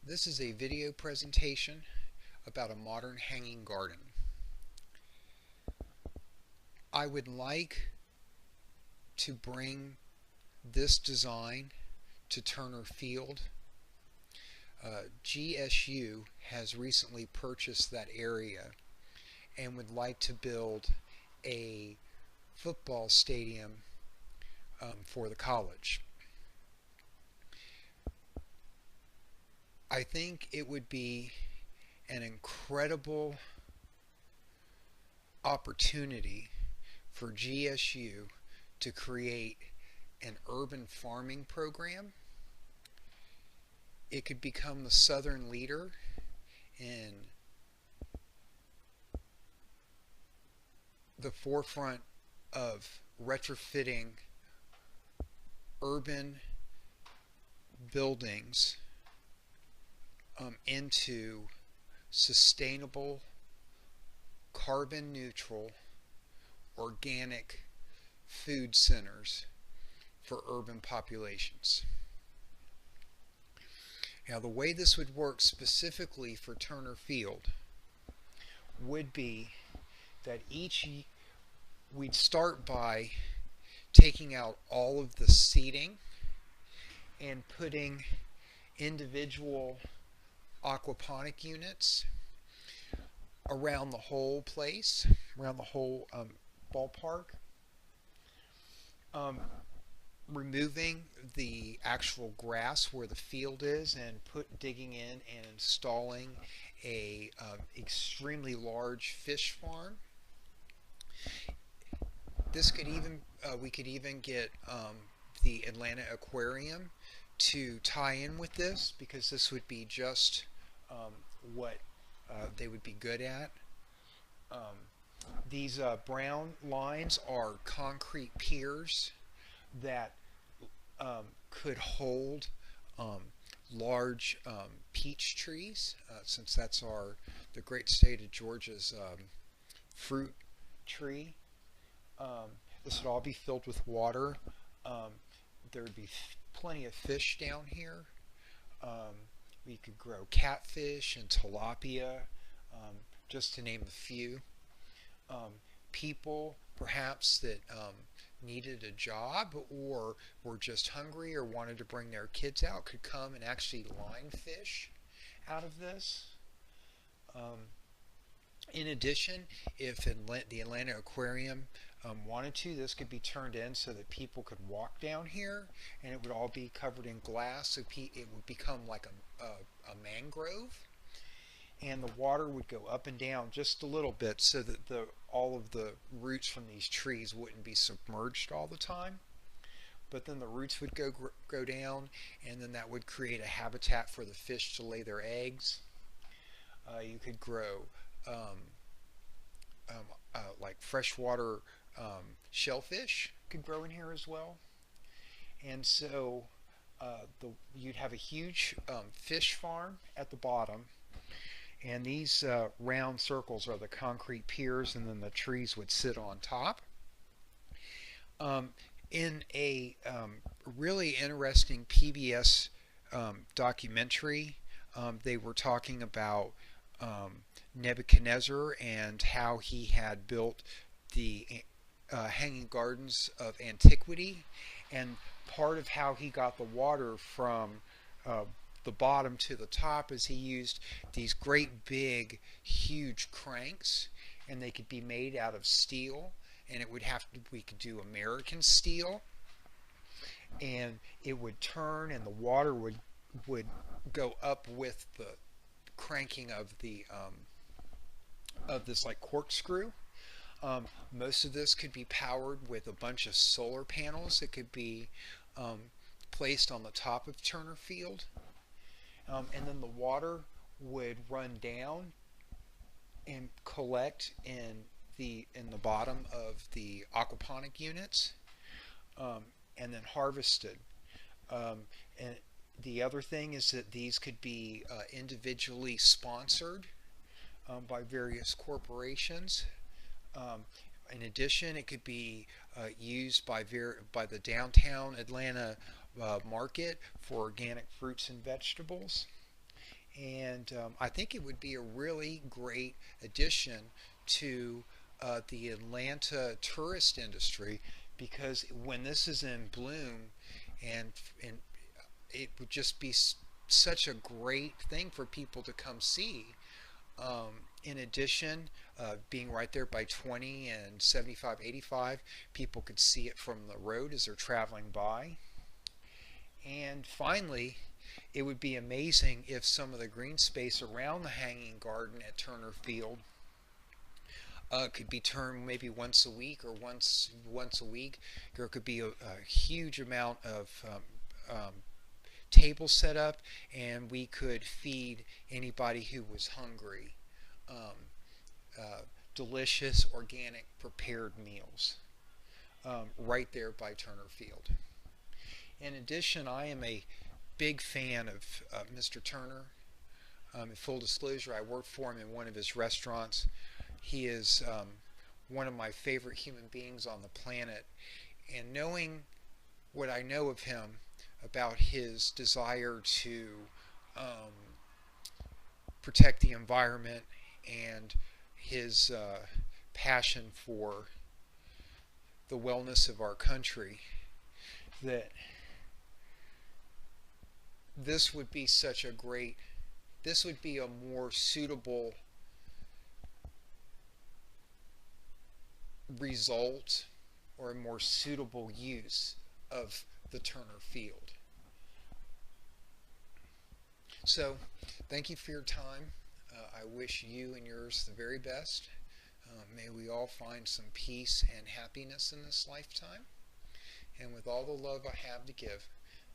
This is a video presentation about a modern hanging garden. I would like to bring this design to Turner Field. GSU has recently purchased that area and would like to build a football stadium for the college. I think it would be an incredible opportunity for GSU to create an urban farming program. It could become the southern leader in the forefront of retrofitting urban buildings into sustainable, carbon neutral, organic food centers for urban populations. Now, the way this would work specifically for Turner Field would be that we'd start by taking out all of the seating and putting individual aquaponic units around the whole place, around the whole ballpark, removing the actual grass where the field is and digging in and installing a extremely large fish farm. This could even we could even get the Atlanta Aquarium to tie in with this, because this would be just what they would be good at. These brown lines are concrete piers that could hold large peach trees, since that's the great state of Georgia's fruit tree. This would all be filled with water. There would be plenty of fish down here. We could grow catfish and tilapia, just to name a few. People perhaps that needed a job or were just hungry or wanted to bring their kids out could come and actually line fish out of this. In addition, if the Atlanta Aquarium wanted to, this could be turned in so that people could walk down here, and it would all be covered in glass, so it would become like a mangrove, and the water would go up and down just a little bit so that all of the roots from these trees wouldn't be submerged all the time. But then the roots would go down, and then that would create a habitat for the fish to lay their eggs. You could grow like freshwater shellfish could grow in here as well. And so you'd have a huge fish farm at the bottom, and these round circles are the concrete piers, and then the trees would sit on top. In a really interesting PBS documentary, they were talking about Nebuchadnezzar and how he had built the hanging gardens of antiquity, and part of how he got the water from the bottom to the top is he used these great big huge cranks, and they could be made out of steel, and we could do American steel, and it would turn, and the water would go up with the cranking of this like corkscrew. Most of this could be powered with a bunch of solar panels that could be placed on the top of Turner Field, and then the water would run down and collect in the bottom of the aquaponic units, and then harvested. And the other thing is that these could be individually sponsored by various corporations. In addition, it could be used by the downtown Atlanta market for organic fruits and vegetables. And I think it would be a really great addition to the Atlanta tourist industry, because when this is in bloom, and it would just be such a great thing for people to come see. In addition, being right there by 20 and 75, 85, people could see it from the road as they're traveling by. And finally, it would be amazing if some of the green space around the hanging garden at Turner Field could be turned maybe once a week, or once a week. There could be a huge amount of tables set up, and we could feed anybody who was hungry um, uh, delicious, organic, prepared meals right there by Turner Field. In addition, I am a big fan of Mr. Turner. In full disclosure, I worked for him in one of his restaurants. He is one of my favorite human beings on the planet. And knowing what I know of him, about his desire to um, protect the environment, and his passion for the wellness of our country, that this would be such a great, this would be a more suitable result, or a more suitable use of the Turner Field. So, thank you for your time. I wish you and yours the very best. May we all find some peace and happiness in this lifetime. And with all the love I have to give,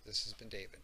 this has been David.